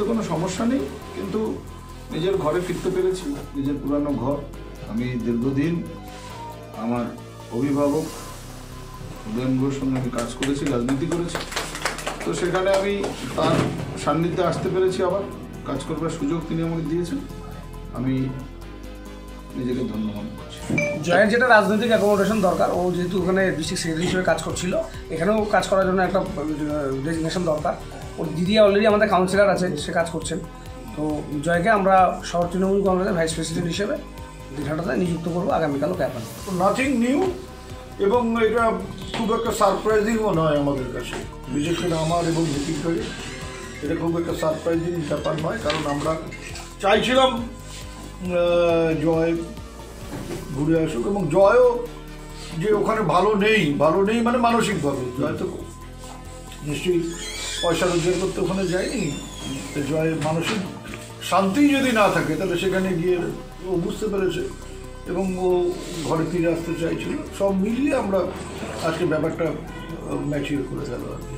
তো কোনো সমস্যা নেই, কিন্তু নিজের ঘরে ফিরতে পেরেছি, নিজের পুরানো ঘর। আমি দীর্ঘদিন আমার অভিভাবক উদয়ন ঘোষের সঙ্গে আমি কাজ করেছি, রাজনীতি করেছি, তো সেখানে আমি তার সান্নিধ্যে আসতে পেরেছি, আবার কাজ করবার সুযোগ তিনি আমাকে দিয়েছেন। আমি নিজেকে ধন্য মনে করছি। জয়ের যেটা রাজনৈতিক অ্যাকোমোডেশন দরকার, ও যেহেতু ওখানে ডিস্ট্রিক্ট সেক্রেটারি হিসেবে কাজ করছিল, এখানেও কাজ করার জন্য একটা ডেজিগনেশন দরকার। ওর দিদি অলরেডি আমাদের কাউন্সিলর আছে, সে কাজ করছেন। তো জয়কে আমরা শহর তৃণমূল কংগ্রেসের ভাইস প্রেসিডেন্ট হিসেবে দিনহাটাতে নিযুক্ত করবো আগামীকালও ক্যাম্পেন। নাথিং নিউ, এবং এটা খুব একটা সারপ্রাইজিংও নয় আমাদের কাছে, বিশেষ করে আমার এবং ভিত্তিক এটা খুব একটা সারপ্রাইজিং ব্যাপার নয়, কারণ আমরা চাইছিলাম জয় ঘুরে আসুক, এবং জয়ও যে ওখানে ভালো নেই মানে মানসিকভাবে জয় তো নিশ্চয়ই পয়সা রোজগার করতে ওখানে যায়নি। জয় মানসিক শান্তি যদি না থাকে তাহলে সেখানে গিয়ে ও বুঝতে পেরেছে এবং ও ঘরে ফিরে আসতে চাইছিল। সব মিলিয়ে আমরা আজকে ব্যাপারটা ম্যাচিওর করে গেল আর কি।